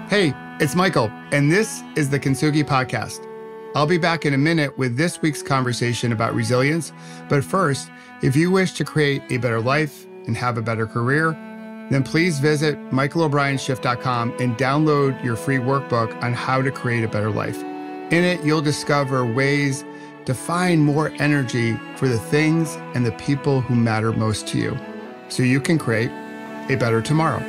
Hey, it's Michael, and this is the Kintsugi Podcast. I'll be back in a minute with this week's conversation about resilience. But first, if you wish to create a better life and have a better career, then please visit michaelobrienshift.com and download your free workbook on how to create a better life. In it, you'll discover ways to find more energy for the things and the people who matter most to you, so you can create a better tomorrow.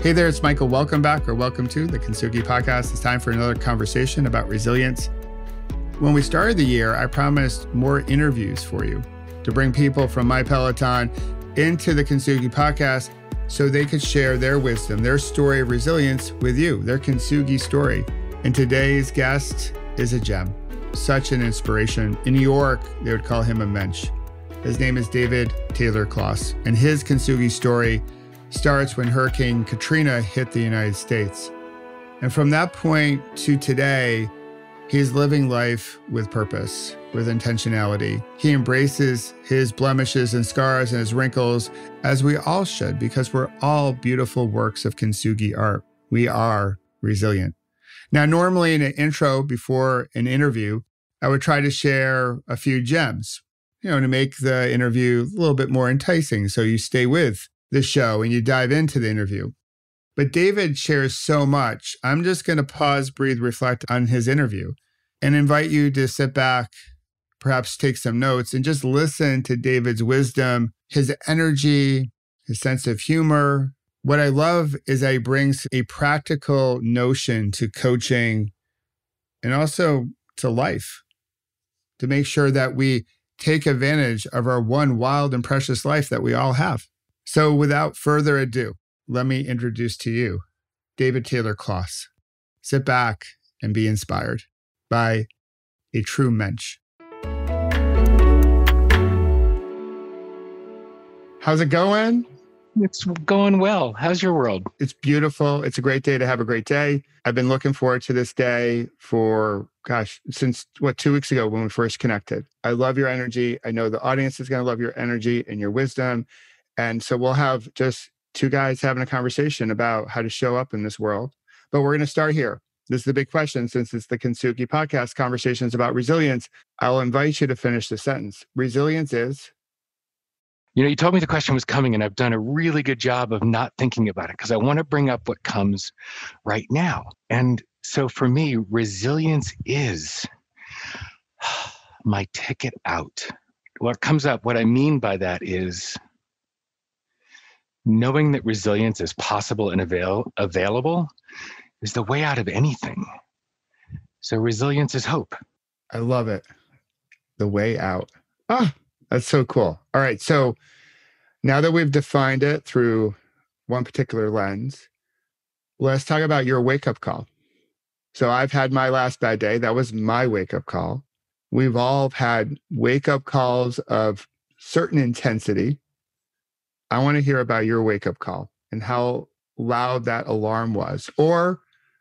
Hey there, it's Michael. Welcome back, or welcome to the Kintsugi Podcast. It's time for another conversation about resilience. When we started the year, I promised more interviews for you to bring people from my Peloton into the Kintsugi Podcast so they could share their wisdom, their story of resilience with you, their Kintsugi story. And today's guest is a gem, such an inspiration. In New York, they would call him a mensch. His name is David Taylor-Klaus, and his Kintsugi story starts when Hurricane Katrina hit the United States. And from that point to today, he's living life with purpose, with intentionality. He embraces his blemishes and scars and his wrinkles, as we all should, because we're all beautiful works of Kintsugi art. We are resilient. Now, normally in an intro before an interview, I would try to share a few gems, to make the interview a little bit more enticing so you stay with the show and you dive into the interview. But David shares so much. I'm just going to pause, breathe, reflect on his interview and invite you to sit back, perhaps take some notes and just listen to David's wisdom, his energy, his sense of humor. What I love is that he brings a practical notion to coaching and also to life to make sure that we take advantage of our one wild and precious life that we all have. So without further ado, let me introduce to you David Taylor-Klaus. Sit back and be inspired by a true mensch. How's it going? It's going well. How's your world? It's beautiful. It's a great day to have a great day. I've been looking forward to this day for, since 2 weeks ago when we first connected. I love your energy. I know the audience is going to love your energy and your wisdom. And so we'll have just two guys having a conversation about how to show up in this world. But we're going to start here. This is the big question. Since it's the Kintsugi Podcast, conversations about resilience, I'll invite you to finish the sentence. Resilience is? You told me the question was coming, and I've done a really good job of not thinking about it because I want to bring up what comes right now. And so for me, resilience is my ticket out. What comes up, what I mean by that is knowing that resilience is possible and available is the way out of anything. So resilience is hope. I love it. The way out. That's so cool. All right. So now that we've defined it through one particular lens, let's talk about your wake-up call. So I've had my last bad day. That was my wake-up call. We've all had wake-up calls of certain intensity. I want to hear about your wake-up call and how loud that alarm was. Or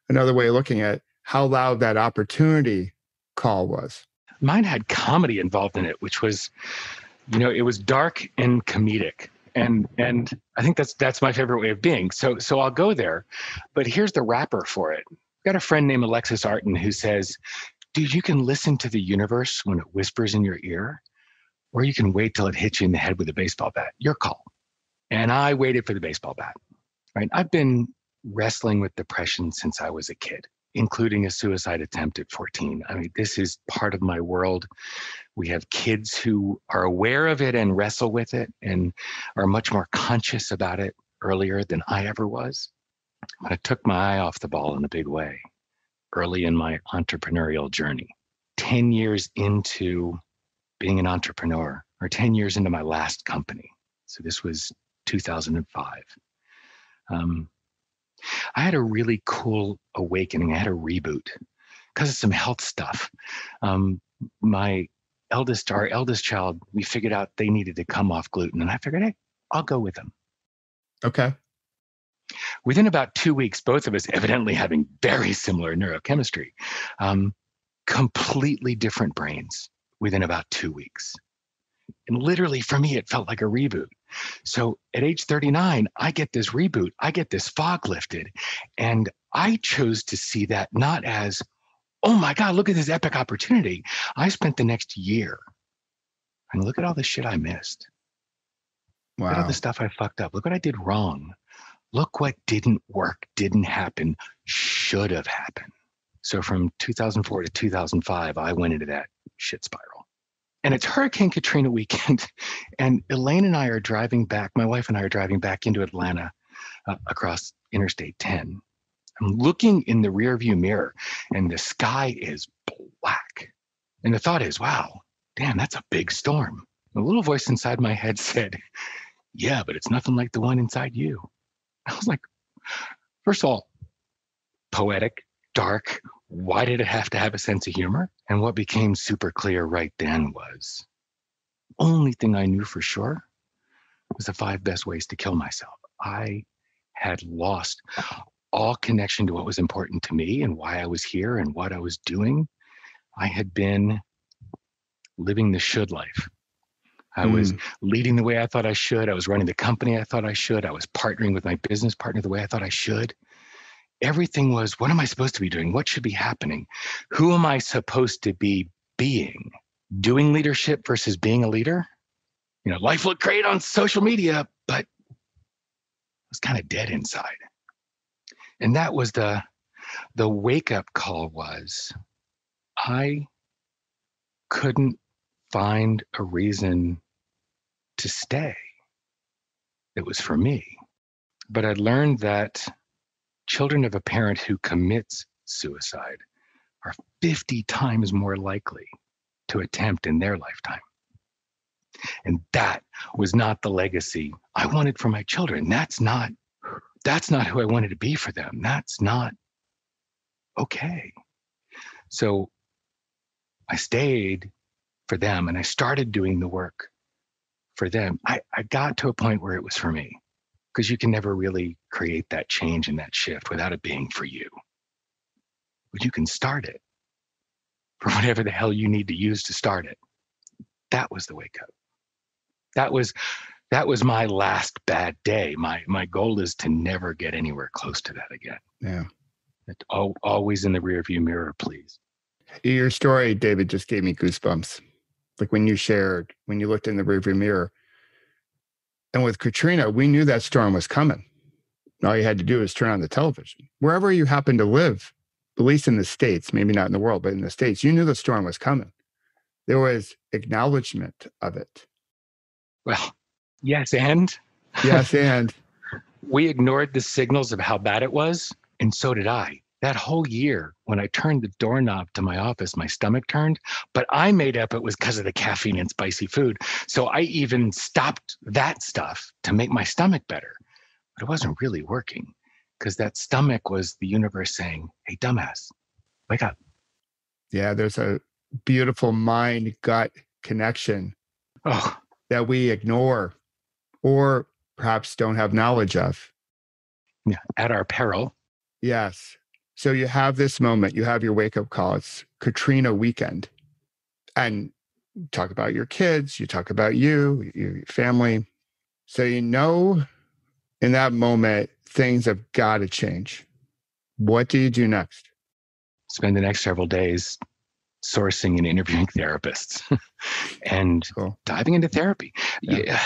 another way of looking at it, how loud that opportunity call was. Mine had comedy involved in it, which was, it was dark and comedic. And I think that's my favorite way of being. So I'll go there. But here's the wrapper for it. I've got a friend named Alexis Artin who says, dude, you can listen to the universe when it whispers in your ear, or you can wait till it hits you in the head with a baseball bat. Your call. And I waited for the baseball bat, right? I've been wrestling with depression since I was a kid, including a suicide attempt at 14. I mean, this is part of my world. We have kids who are aware of it and wrestle with it and are much more conscious about it earlier than I ever was. But I took my eye off the ball in a big way early in my entrepreneurial journey. 10 years into being an entrepreneur, or 10 years into my last company. So this was 2005. I had a really cool awakening. I had a reboot because of some health stuff. Our eldest child, we figured out they needed to come off gluten, and I figured, hey, I'll go with them. Okay. Within about 2 weeks, both of us evidently having very similar neurochemistry, completely different brains within about 2 weeks. And literally for me, it felt like a reboot. So at age 39, I get this reboot, I get this fog lifted. And I chose to see that not as, oh my God, look at this epic opportunity. I spent the next year and look at all the shit I missed. Wow. Look at all the stuff I fucked up. Look what I did wrong. Look what didn't work, didn't happen, should have happened. So from 2004 to 2005, I went into that shit spiral. And it's Hurricane Katrina weekend. And Elaine and I are driving back, my wife and I are driving back into Atlanta across Interstate 10. I'm looking in the rearview mirror and the sky is black. And the thought is, wow, damn, that's a big storm. A little voice inside my head said, yeah, but it's nothing like the one inside you. I was like, first of all, poetic, dark. Why did it have to have a sense of humor? And what became super clear right then was only thing I knew for sure was the 5 best ways to kill myself. I had lost all connection to what was important to me and why I was here and what I was doing. I had been living the should life. I was leading the way I thought I should. I was running the company I thought I should. I was partnering with my business partner the way I thought I should. Everything was, what am I supposed to be doing? What should be happening? Who am I supposed to be being? Doing leadership versus being a leader? You know, life looked great on social media, but it was kind of dead inside. And that was the wake-up call was, I couldn't find a reason to stay. It was for me. But I learned that children of a parent who commits suicide are 50 times more likely to attempt in their lifetime. And that was not the legacy I wanted for my children. That's not who I wanted to be for them. That's not okay. So I stayed for them and I started doing the work for them. I got to a point where it was for me, because you can never really create that change and that shift without it being for you. But you can start it for whatever the hell you need to use to start it. That was the wake up. That was my last bad day. My goal is to never get anywhere close to that again. Yeah. Always in the rearview mirror, please. Your story, David, just gave me goosebumps. Like when you shared, when you looked in the rearview mirror. And with Katrina, we knew that storm was coming. All you had to do was turn on the television. Wherever you happen to live, at least in the States, maybe not in the world, but in the States, you knew the storm was coming. There was acknowledgement of it. Well, yes, and? Yes, and? We ignored the signals of how bad it was, and so did I. That whole year, when I turned the doorknob to my office, my stomach turned, but I made up it was because of the caffeine and spicy food. So I even stopped that stuff to make my stomach better. But it wasn't really working, because that stomach was the universe saying, hey, dumbass, wake up. Yeah, there's a beautiful mind-gut connection that we ignore or perhaps don't have knowledge of. Yeah, at our peril. Yes. So you have this moment, you have your wake-up call. It's Katrina weekend. And you talk about your kids, you talk about you, your family. So you know in that moment, things have got to change. What do you do next? Spend the next several days sourcing and interviewing therapists and diving into therapy. Yeah.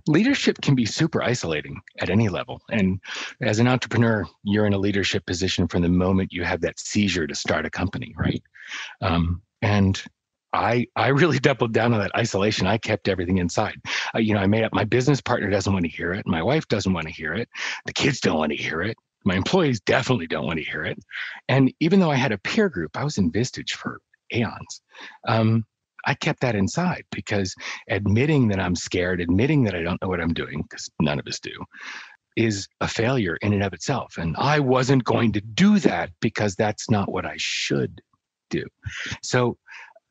Leadership can be super isolating at any level. And as an entrepreneur, you're in a leadership position from the moment you have that seizure to start a company, right? And I really doubled down on that isolation. I kept everything inside. I made up, my business partner doesn't want to hear it. My wife doesn't want to hear it. The kids don't want to hear it. My employees definitely don't want to hear it. And even though I had a peer group, I was in Vistage for aeons. I kept that inside, because admitting that I'm scared, admitting that I don't know what I'm doing, because none of us do, is a failure in and of itself. And I wasn't going to do that because that's not what I should do. So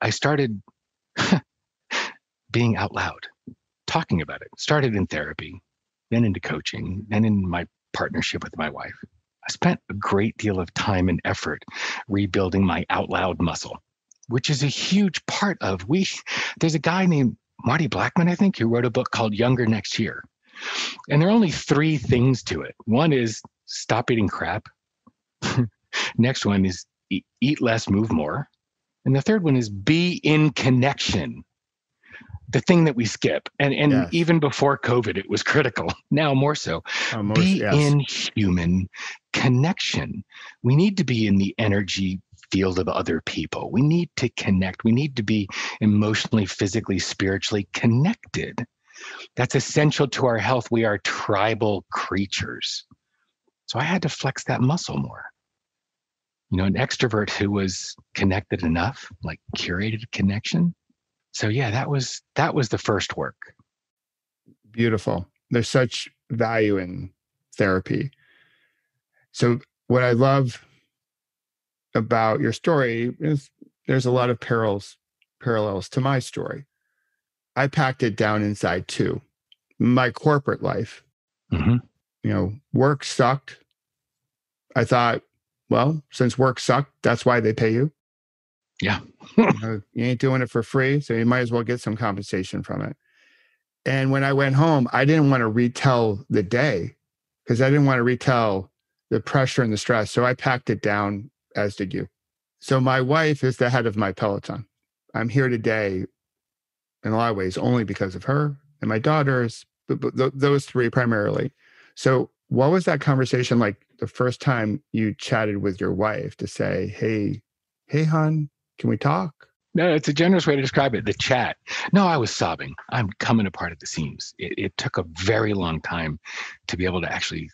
I started being out loud, talking about it. Started in therapy, then into coaching, then in my partnership with my wife. I spent a great deal of time and effort rebuilding my out loud muscle, which is a huge part of there's a guy named Marty Blackman, I think, who wrote a book called Younger Next Year. And there are only 3 things to it. One is stop eating crap. Next one is eat less, move more. And the third one is be in connection. The thing that we skip. And Yes. Even before COVID, it was critical. Now more so. In human connection. We need to be in the energy field of other people. We need to connect. We need to be emotionally, physically, spiritually connected. That's essential to our health. We are tribal creatures. So I had to flex that muscle more. An extrovert who was connected enough, like curated connection. So yeah, that was the first work. Beautiful. There's such value in therapy. So what I love about your story is there's a lot of parallels to my story. I packed it down inside too. My corporate life, work sucked. I thought, well, since work sucked, that's why they pay you. Yeah. You ain't doing it for free, so you might as well get some compensation from it. And when I went home, I didn't want to retell the day because I didn't want to retell the pressure and the stress. So I packed it down, as did you. So my wife is the head of my Peloton. I'm here today in a lot of ways only because of her and my daughters, but those 3 primarily. So what was that conversation like the first time you chatted with your wife to say, hey, hon, can we talk? No, it's a generous way to describe it. The chat. No, I was sobbing. I'm coming apart at the seams. It took a very long time to be able to actually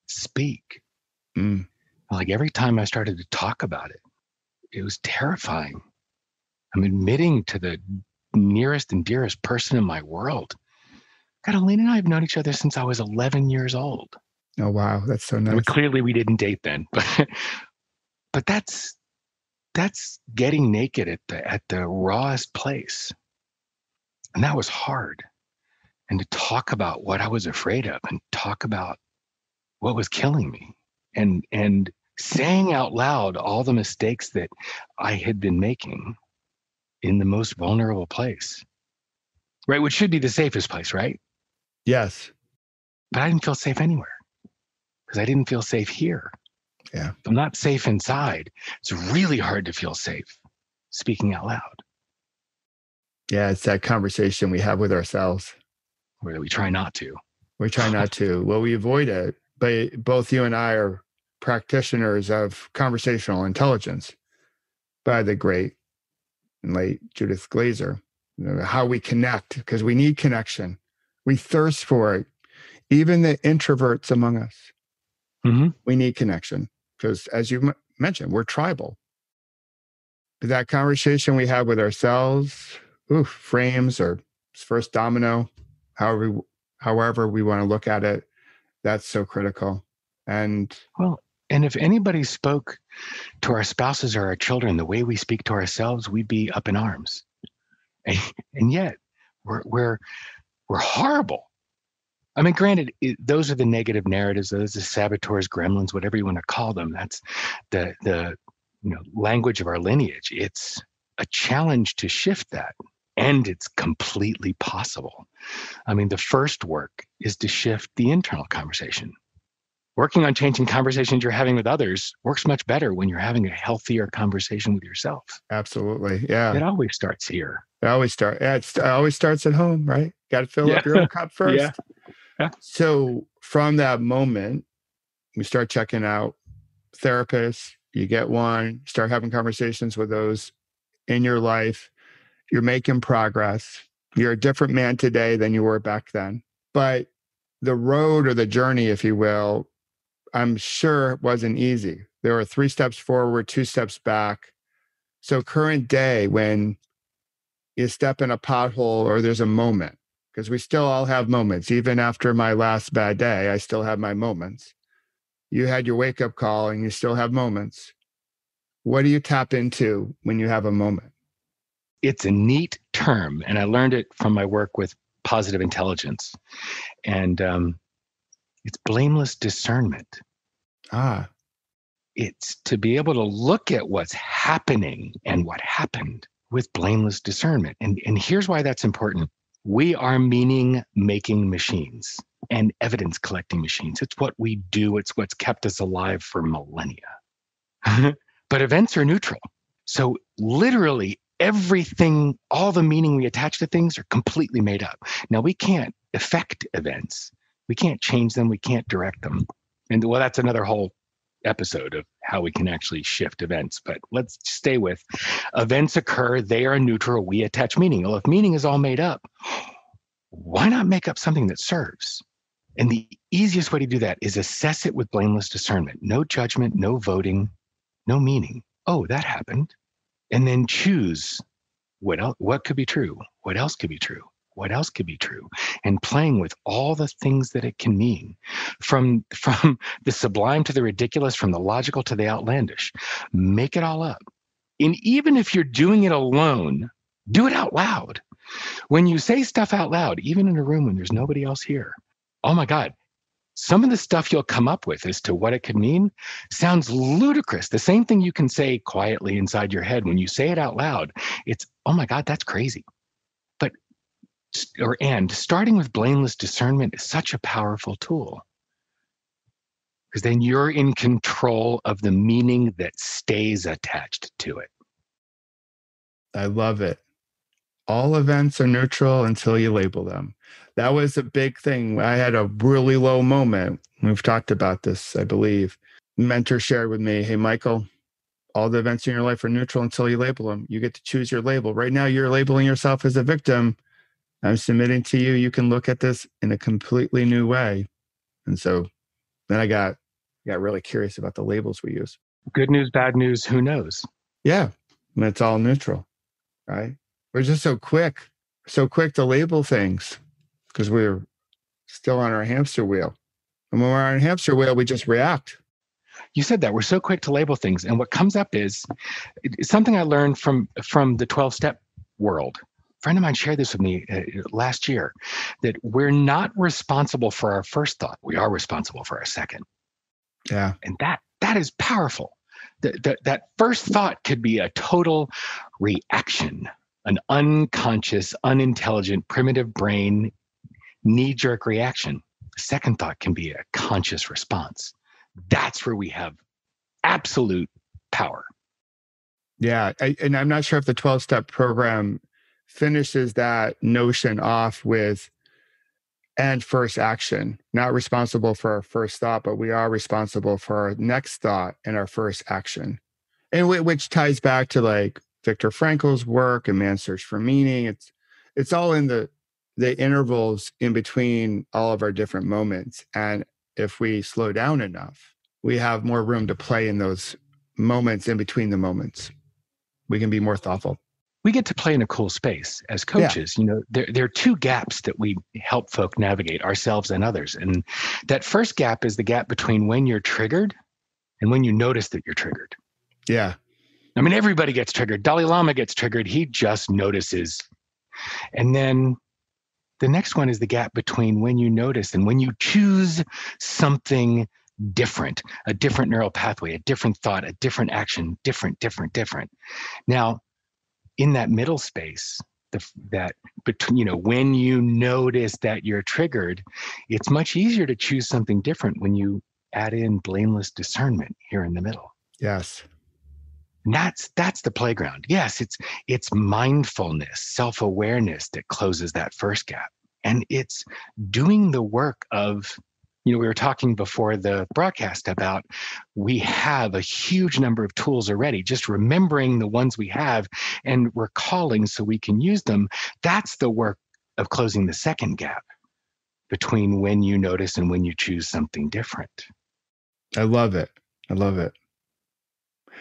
speak. Like every time I started to talk about it, it was terrifying. I'm admitting to the nearest and dearest person in my world. God, Elaine and I have known each other since I was 11 years old. Oh, wow. That's so nice. I mean, clearly we didn't date then, but that's getting naked at the rawest place. And that was hard. And to talk about what I was afraid of and talk about what was killing me and saying out loud all the mistakes that I had been making in the most vulnerable place, right? Which should be the safest place, right? Yes. But I didn't feel safe anywhere because I didn't feel safe here. Yeah. If I'm not safe inside, it's really hard to feel safe speaking out loud. Yeah, it's that conversation we have with ourselves. Where we try not to. We try not to. Well, we avoid it. But both you and I are practitioners of conversational intelligence by the great and late Judith Glaser. How we connect, because we need connection. We thirst for it. Even the introverts among us. We need connection because, as you mentioned, we're tribal. But that conversation we have with ourselves, frames or first domino, however we want to look at it, that's so critical. And if anybody spoke to our spouses or our children the way we speak to ourselves, we'd be up in arms. And yet we're horrible. I mean, granted, those are the negative narratives. Those are saboteurs, gremlins, whatever you want to call them. That's the language of our lineage. It's a challenge to shift that, and it's completely possible. I mean, the first work is to shift the internal conversation. Working on changing conversations you're having with others works much better when you're having a healthier conversation with yourself. Absolutely, yeah. It always starts here. It always starts at home, right? Got to fill up your own cup first. Yeah. So from that moment, we start checking out therapists. You get one, start having conversations with those in your life. You're making progress. You're a different man today than you were back then. But the road or the journey, if you will, I'm sure it wasn't easy. There were 3 steps forward, 2 steps back. So current day, when you step in a pothole or there's a moment, because we still all have moments. Even after my last bad day, I still have my moments. You had your wake-up call and you still have moments. What do you tap into when you have a moment? It's a neat term, and I learned it from my work with positive intelligence. And It's blameless discernment. Ah, It's to be able to look at what's happening and what happened with blameless discernment. And here's why that's important. We are meaning-making machines and evidence-collecting machines. It's what we do. It's what's kept us alive for millennia. But events are neutral. So literally everything, all the meaning we attach to things are completely made up. Now, we can't affect events. We can't change them. We can't direct them. And well, that's another whole episode of how we can actually shift events. But let's stay with events occur. They are neutral. We attach meaning. Well, if meaning is all made up, why not make up something that serves? And the easiest way to do that is assess it with blameless discernment. No judgment, no voting, no meaning. Oh, that happened. And then choose what else, what could be true? What else could be true? What else could be true? And playing with all the things that it can mean, from the sublime to the ridiculous, from the logical to the outlandish. Make it all up. And even if you're doing it alone, do it out loud. When you say stuff out loud, even in a room when there's nobody else here, oh my God, some of the stuff you'll come up with as to what it could mean sounds ludicrous. The same thing you can say quietly inside your head. When you say it out loud, it's, oh my God, that's crazy. And starting with blameless discernment is such a powerful tool, because then you're in control of the meaning that stays attached to it. I love it. All events are neutral until you label them. That was a big thing. I had a really low moment. We've talked about this, I believe. Mentor shared with me, hey, Michael, all the events in your life are neutral until you label them. You get to choose your label. Right now, you're labeling yourself as a victim. I'm submitting to you. You can look at this in a completely new way. And so then I got really curious about the labels we use. Good news, bad news, who knows? Yeah. And it's all neutral, right? We're just so quick to label things because we're still on our hamster wheel. And when we're on a hamster wheel, we just react. You said that. We're so quick to label things. And what comes up is something I learned from the 12-step world. A friend of mine shared this with me last year, that we're not responsible for our first thought. We are responsible for our second. Yeah. And that is powerful. That first thought could be a total reaction, an unconscious, unintelligent, primitive brain knee-jerk reaction. The second thought can be a conscious response. That's where we have absolute power. Yeah. And I'm not sure if the 12-step program finishes that notion off with and first action, not responsible for our first thought, but we are responsible for our next thought and our first action. And which ties back to like Viktor Frankl's work and Man's Search for Meaning. It's all in the intervals in between all of our different moments. And if we slow down enough, we have more room to play in those moments in between the moments. We can be more thoughtful. We get to play in a cool space as coaches. Yeah. You know, there are two gaps that we help folk navigate, ourselves and others. And that first gap is the gap between when you're triggered and when you notice that you're triggered. Yeah. I mean, everybody gets triggered. Dalai Lama gets triggered. He just notices. And then the next one is the gap between when you notice and when you choose something different, a different neural pathway, a different thought, a different action, different. Now, in that middle space, that between, you know, when you notice that you're triggered, it's much easier to choose something different when you add in blameless discernment here in the middle. Yes. And that's the playground. Yes, it's mindfulness, self-awareness that closes that first gap. And it's doing the work of, you know, we were talking before the broadcast about we have a huge number of tools already, just remembering the ones we have and recalling so we can use them. That's the work of closing the second gap between when you notice and when you choose something different. I love it.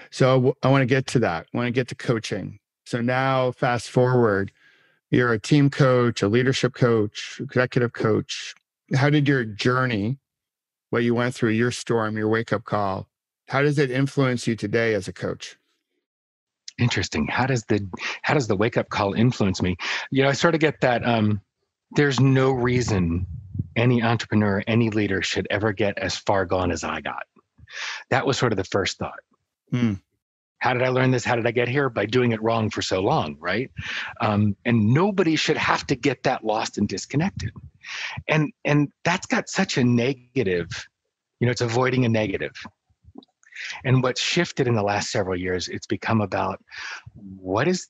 So I want to get to that. I want to get to coaching. So now fast forward, you're a team coach, a leadership coach, executive coach. How did your journey, what you went through, your storm, your wake-up call, how does it influence you today as a coach? Interesting. How does the wake-up call influence me? You know, I sort of get that there's no reason any entrepreneur, any leader should ever get as far gone as I got. That was sort of the first thought. Hmm. How did I learn this? How did I get here? By doing it wrong for so long, right? And nobody should have to get that lost and disconnected. And that's got such a negative, it's avoiding a negative. And what's shifted in the last several years, it's become about what is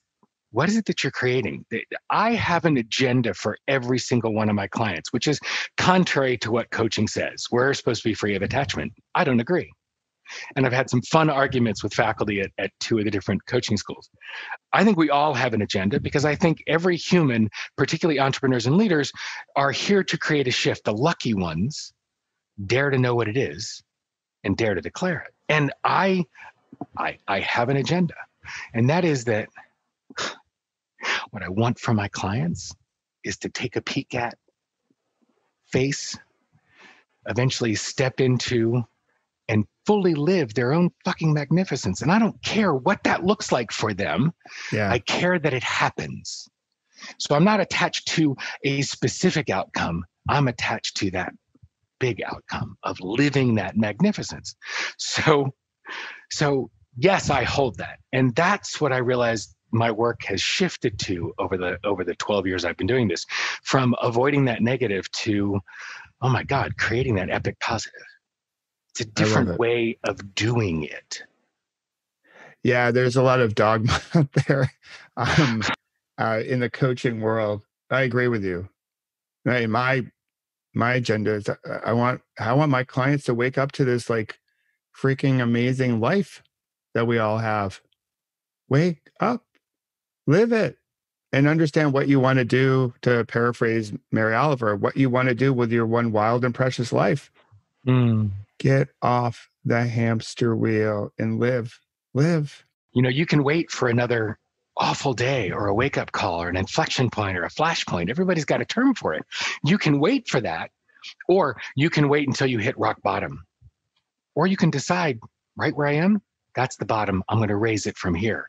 it that you're creating? I have an agenda for every single one of my clients, which is contrary to what coaching says. We're supposed to be free of attachment. I don't agree. And I've had some fun arguments with faculty at two of the different coaching schools. I think we all have an agenda because I think every human, particularly entrepreneurs and leaders, are here to create a shift. The lucky ones dare to know what it is and dare to declare it. And I have an agenda, and that is that what I want from my clients is to take a peek at, face, eventually step into, and fully live their own fucking magnificence. And I don't care what that looks like for them. Yeah. I care that it happens. So I'm not attached to a specific outcome. I'm attached to that big outcome of living that magnificence. So yes, I hold that. And that's what I realized my work has shifted to over the 12 years I've been doing this, from avoiding that negative to, oh my God, creating that epic positive. It's a different way of doing it. Yeah, there's a lot of dogma out there in the coaching world. I agree with you. Right, my agenda is I want my clients to wake up to this like freaking amazing life that we all have. Wake up, live it, and understand what you want to do, to paraphrase Mary Oliver, what you want to do with your one wild and precious life. Get off the hamster wheel and live. You can wait for another awful day or a wake-up call or an inflection point or a flashpoint. Everybody's got a term for it. You can wait for that, or you can wait until you hit rock bottom. Or you can decide, right where I am, that's the bottom. I'm going to raise it from here.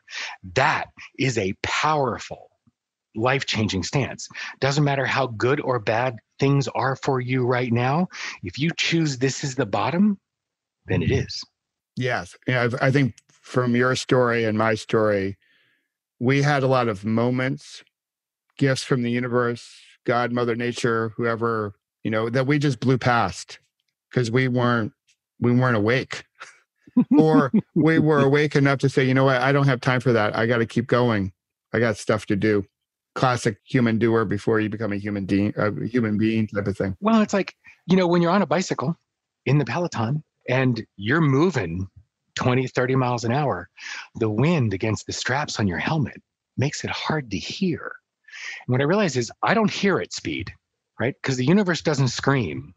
That is a powerful, life-changing stance. Doesn't matter how good or bad things are for you right now. If you choose this is the bottom, then it is. Yes. Yeah, I think from your story and my story, we had a lot of moments, gifts from the universe, God, Mother Nature, whoever, that we just blew past because we weren't awake. Or we were awake enough to say, you know what, I don't have time for that. I got to keep going. I got stuff to do. Classic human doer before you become a human being type of thing. Well, it's like, when you're on a bicycle in the Peloton and you're moving 20, 30 miles an hour, the wind against the straps on your helmet makes it hard to hear. And what I realize is I don't hear at speed, right? Because the universe doesn't scream.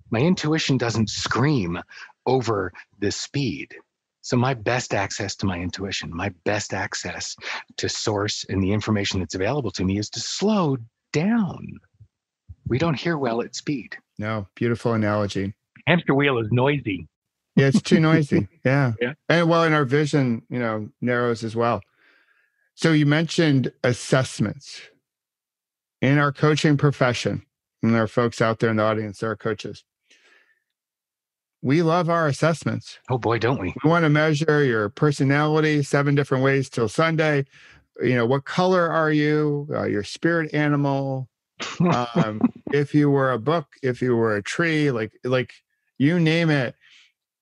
My intuition doesn't scream over the speed. So my best access to my intuition, my best access to source and the information that's available to me is to slow down. We don't hear well at speed. No, beautiful analogy. Hamster wheel is noisy. Yeah, it's too noisy. Yeah. Yeah. And our vision, narrows as well. So you mentioned assessments in our coaching profession, and there are folks out there in the audience that are coaches. We love our assessments. Oh boy, don't we? We want to measure your personality 7 different ways till Sunday. What color are you? Your spirit animal. If you were a book, if you were a tree, like you name it.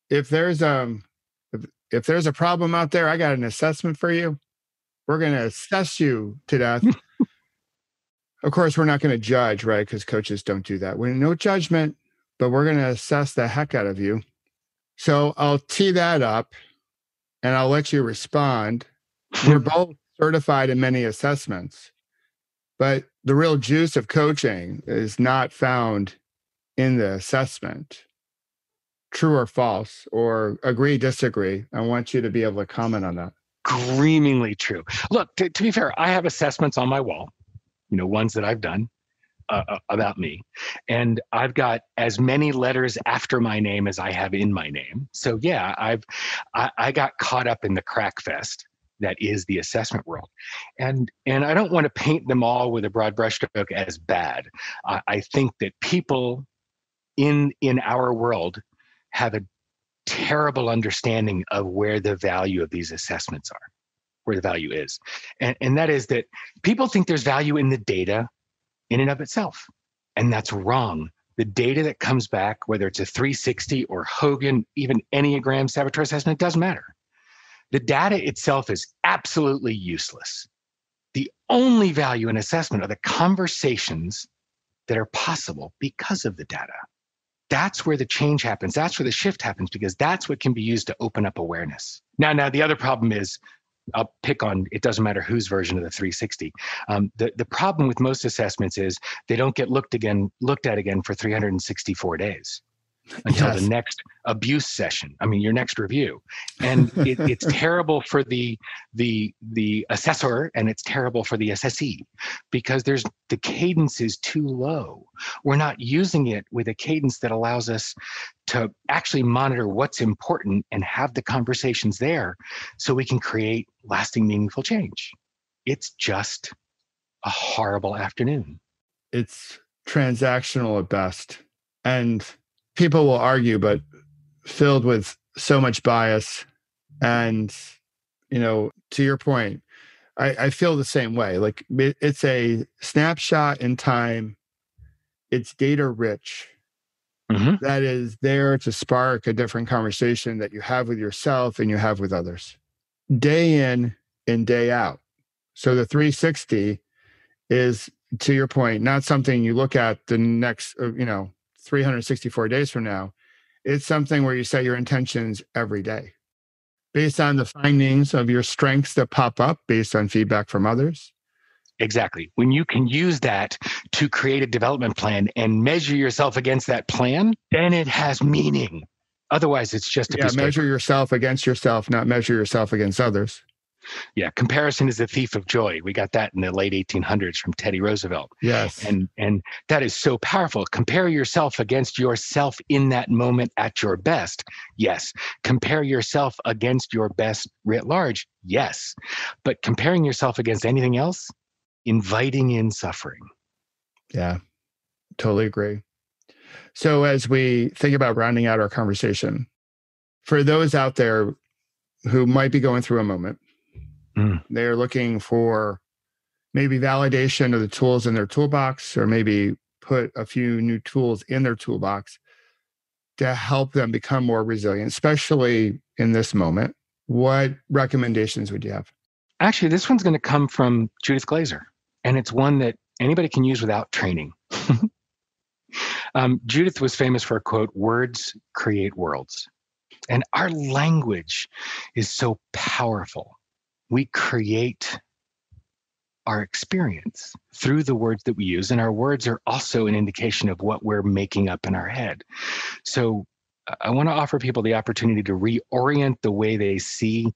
If there's a problem out there, I got an assessment for you. We're going to assess you to death. Of course, we're not going to judge, right? Because coaches don't do that. We're no judgment, but we're going to assess the heck out of you. So I'll tee that up and I'll let you respond. We're both certified in many assessments, but the real juice of coaching is not found in the assessment. True or false, or agree, disagree. I want you to be able to comment on that. Screamingly true. Look, to be fair, I have assessments on my wall, ones that I've done about me. And I've got as many letters after my name as I have in my name. So yeah, I got caught up in the crack fest that is the assessment world. And I don't want to paint them all with a broad brushstroke as bad. I think that people in our world have a terrible understanding of where the value of these assessments are, where the value is. And that is that people think there's value in the data in and of itself. And that's wrong. The data that comes back, whether it's a 360 or Hogan, even Enneagram Saboteur assessment, doesn't matter. The data itself is absolutely useless. The only value in assessment are the conversations that are possible because of the data. That's where the change happens. That's where the shift happens, because that's what can be used to open up awareness. Now, the other problem is, I'll pick on, it doesn't matter whose version of the 360. The problem with most assessments is they don't get looked at again for 364 days until the next abuse session. I mean, your next review. And it's terrible for the assessor, and it's terrible for the assessee, because the cadence is too low. We're not using it with a cadence that allows us to actually monitor what's important and have the conversations there so we can create lasting, meaningful change. It's just a horrible afternoon. It's transactional at best. And people will argue, but filled with so much bias. And, to your point, I feel the same way. Like, it's a snapshot in time. It's data rich. Mm-hmm. That is there to spark a different conversation that you have with yourself and you have with others day in and day out. So the 360 is, to your point, not something you look at the next, 364 days from now. It's something where you set your intentions every day based on the findings of your strengths that pop up based on feedback from others. Exactly. When you can use that to create a development plan and measure yourself against that plan, then it has meaning. Otherwise, it's just a piece of paper. Measure yourself against yourself, not measure yourself against others. Yeah, comparison is the thief of joy. We got that in the late 1800s from Teddy Roosevelt. Yes. And that is so powerful. Compare yourself against yourself in that moment at your best. Yes. Compare yourself against your best writ large. Yes. But comparing yourself against anything else, inviting in suffering. Yeah, totally agree. So as we think about rounding out our conversation, for those out there who might be going through a moment, they're looking for maybe validation of the tools in their toolbox, or maybe put a few new tools in their toolbox to help them become more resilient, especially in this moment. What recommendations would you have? Actually, this one's going to come from Judith Glaser, and it's one that anybody can use without training. Judith was famous for a quote, "Words create worlds." And our language is so powerful. We create our experience through the words that we use, and our words are also an indication of what we're making up in our head. So I want to offer people the opportunity to reorient the way they see.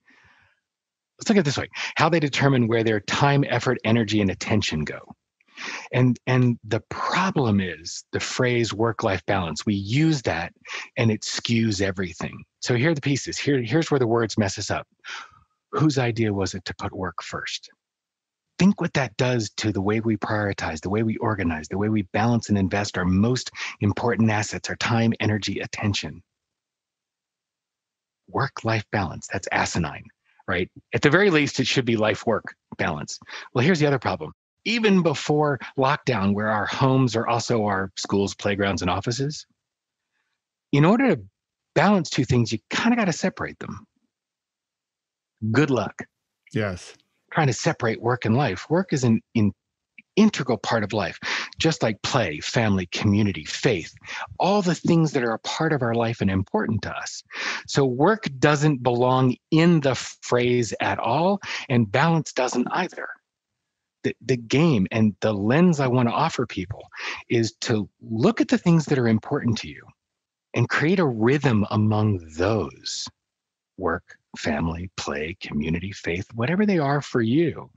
Let's look at it this way: how they determine where their time, effort, energy, and attention go. And the problem is the phrase work-life balance. We use that and it skews everything. So here are the pieces. Here's where the words mess us up. Whose idea was it to put work first? Think what that does to the way we prioritize, the way we organize, the way we balance and invest our most important assets, our time, energy, attention. Work-life balance, that's asinine, right? At the very least, it should be life-work balance. Well, here's the other problem. Even before lockdown, where our homes are also our schools, playgrounds, and offices, in order to balance two things, you kind of got to separate them. Good luck. Yes. Trying to separate work and life. Work is an integral part of life, just like play, family, community, faith, all the things that are a part of our life and important to us. So work doesn't belong in the phrase at all, and balance doesn't either. The game and the lens I want to offer people is to look at the things that are important to you and create a rhythm among those: work, family, play, community, faith, whatever they are for you.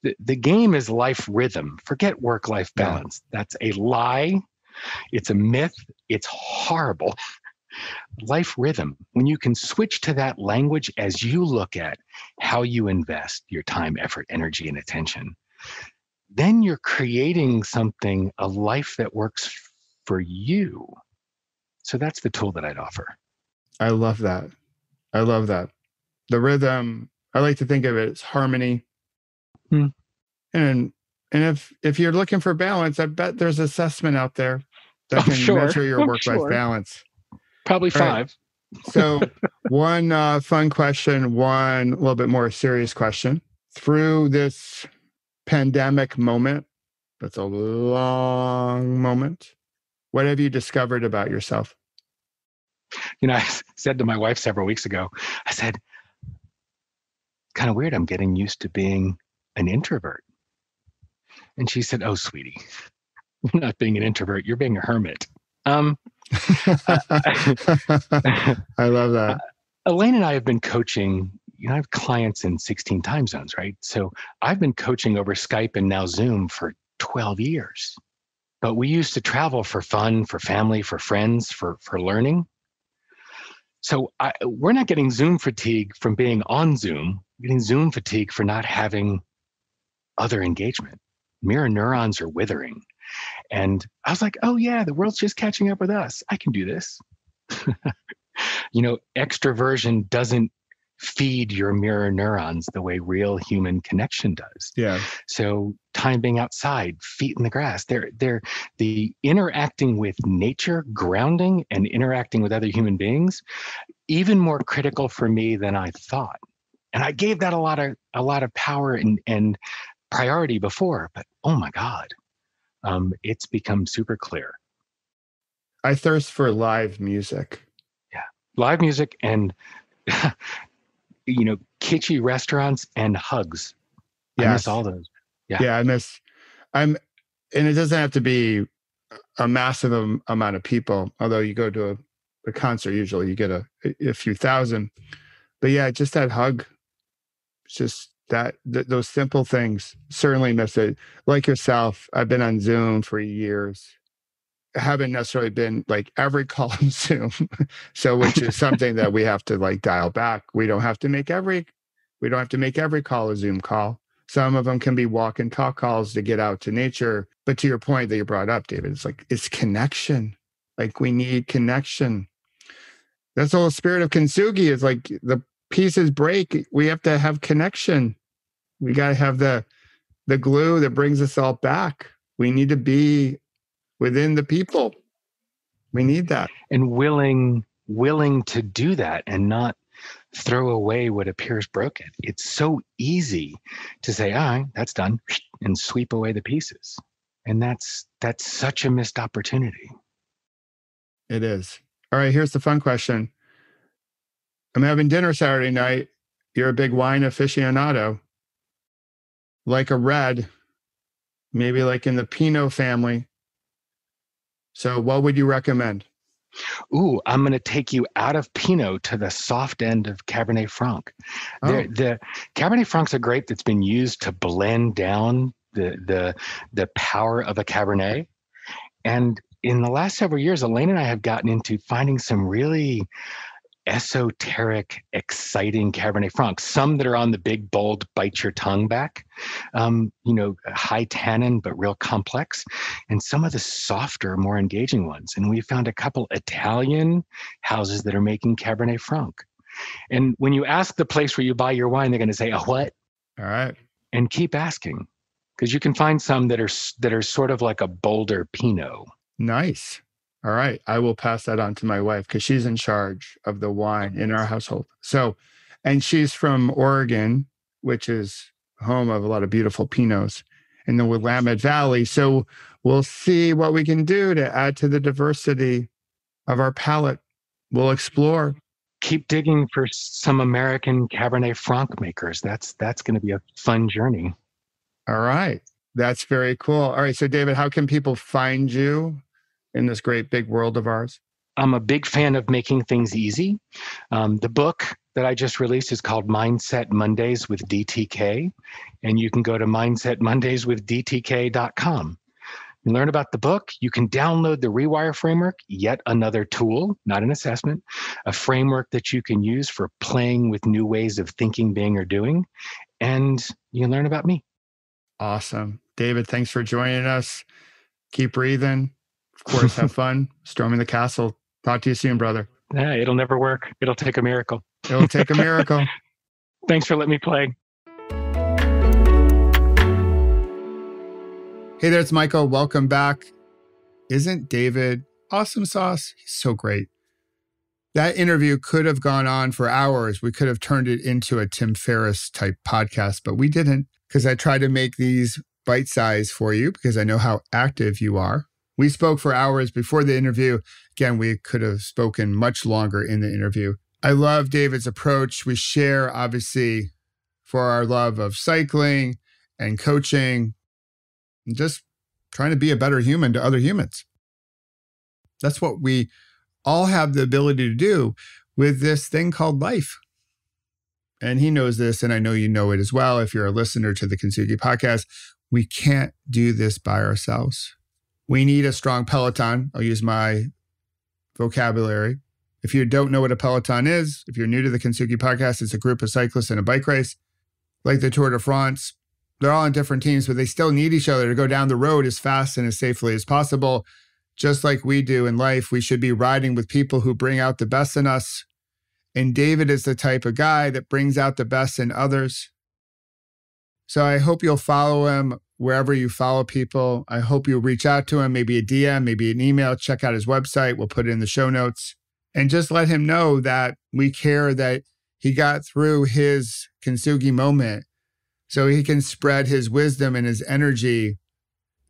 The game is life rhythm. Forget work-life balance. That's a lie. It's a myth. It's horrible. Life rhythm. When you can switch to that language as you look at how you invest your time, effort, energy, and attention, then you're creating something, a life that works for you. So that's the tool that I'd offer. I love that. I love that. The rhythm, I like to think of it as harmony. And if you're looking for balance, I bet there's assessment out there that can measure your work-life balance. Probably 5. Right. So one fun question, one a little bit more serious question. Through this pandemic moment, that's a long moment, what have you discovered about yourself? I said to my wife several weeks ago, I said, kind of weird, I'm getting used to being an introvert. And she said, oh, sweetie, you're not being an introvert, you're being a hermit. I love that. Elaine and I have been coaching, I have clients in 16 time zones, right? So I've been coaching over Skype and now Zoom for 12 years. But we used to travel for fun, for family, for friends, for learning. So we're not getting Zoom fatigue from being on Zoom, we're getting Zoom fatigue for not having other engagement. Mirror neurons are withering. And I was like, oh yeah, the world's just catching up with us. I can do this. Extroversion doesn't feed your mirror neurons the way real human connection does. Yeah. So time being outside, feet in the grass, they're the interacting with nature, grounding, and interacting with other human beings, even more critical for me than I thought. And I gave that a lot of power and priority before, but oh my God, it's become super clear. I thirst for live music. Yeah, live music and kitschy restaurants and hugs. Yes. I miss all those. Yeah, and it doesn't have to be a massive amount of people, although you go to a concert, usually you get a few thousand. But yeah, just that hug, just those simple things. Certainly miss it. Like yourself, I've been on Zoom for years. I haven't necessarily been like every call on Zoom. So which is something that we have to like dial back. We don't have to make every call a Zoom call. Some of them can be walk and talk calls to get out to nature. But to your point that you brought up, David, it's connection. Like we need connection. That's the whole spirit of Kintsugi, is like the pieces break. We have to have connection. We got to have the glue that brings us all back. We need to be within the people. We need that. And willing to do that and not throw away what appears broken. It's so easy to say, all right, that's done, and sweep away the pieces. And that's such a missed opportunity. It is. All right, here's the fun question. I'm having dinner Saturday night. You're a big wine aficionado. Like a red, maybe like in the Pinot family. So what would you recommend? Ooh, I'm going to take you out of Pinot to the soft end of Cabernet Franc. Oh. The Cabernet Franc's a grape that's been used to blend down the power of a Cabernet. And in the last several years, Elaine and I have gotten into finding some really esoteric, exciting Cabernet Franc, some that are on the big, bold, bite your tongue back, high tannin, but real complex, and some of the softer, more engaging ones. And we found a couple Italian houses that are making Cabernet Franc. And when you ask the place where you buy your wine, they're going to say, "Oh, what?" All right. And keep asking, because you can find some that are sort of like a bolder Pinot. Nice. All right. I will pass that on to my wife because she's in charge of the wine in our household. So, and she's from Oregon, which is home of a lot of beautiful Pinots in the Willamette Valley. So we'll see what we can do to add to the diversity of our palate. We'll explore. Keep digging for some American Cabernet Franc makers. That's going to be a fun journey. All right. That's very cool. All right. So David, how can people find you in this great big world of ours? I'm a big fan of making things easy. The book that I just released is called Mindset Mondays with DTK, and you can go to mindsetmondayswithdtk.com. You learn about the book. You can download the Rewire framework, yet another tool, not an assessment, a framework that you can use for playing with new ways of thinking, being, or doing, and you can learn about me. Awesome. David, thanks for joining us. Keep breathing. Of course, have fun storming the castle Talk to you soon, brother. Yeah, it'll never work. It'll take a miracle. It'll take a miracle. Thanks for letting me play. Hey there, it's Michael. Welcome back. Isn't David awesome sauce? He's so great. That interview could have gone on for hours. We could have turned it into a Tim Ferriss type podcast, but we didn't because I try to make these bite-sized for you because I know how active you are. We spoke for hours before the interview. Again, we could have spoken much longer in the interview. I love David's approach. We share, obviously, for our love of cycling and coaching and just trying to be a better human to other humans. That's what we all have the ability to do with this thing called life. And he knows this, and I know you know it as well. If you're a listener to the Kintsugi Podcast, we can't do this by ourselves. We need a strong peloton. I'll use my vocabulary. If you don't know what a peloton is, if you're new to the Kintsugi Podcast, it's a group of cyclists in a bike race, like the Tour de France. They're all on different teams, but they still need each other to go down the road as fast and as safely as possible. Just like we do in life, we should be riding with people who bring out the best in us. And David is the type of guy that brings out the best in others. So I hope you'll follow him wherever you follow people. I hope you'll reach out to him, maybe a DM, maybe an email. Check out his website. We'll put it in the show notes. And just let him know that we care that he got through his Kintsugi moment so he can spread his wisdom and his energy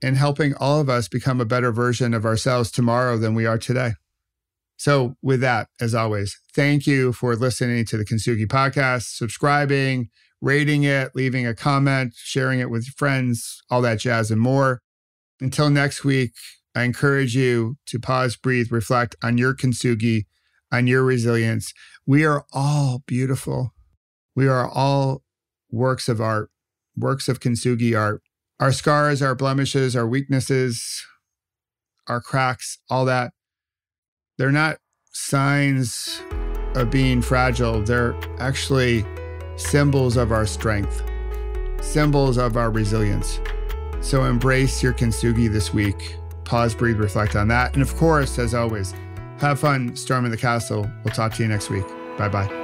in helping all of us become a better version of ourselves tomorrow than we are today. So with that, as always, thank you for listening to the Kintsugi Podcast, subscribing, rating it, leaving a comment, sharing it with friends, all that jazz and more. Until next week, I encourage you to pause, breathe, reflect on your Kintsugi, on your resilience. We are all beautiful. We are all works of art, works of Kintsugi art. Our scars, our blemishes, our weaknesses, our cracks, all that, they're not signs of being fragile. They're actually symbols of our strength, symbols of our resilience. So embrace your Kintsugi this week. Pause, breathe, reflect on that. And of course, as always, have fun storming the castle. We'll talk to you next week. Bye-bye.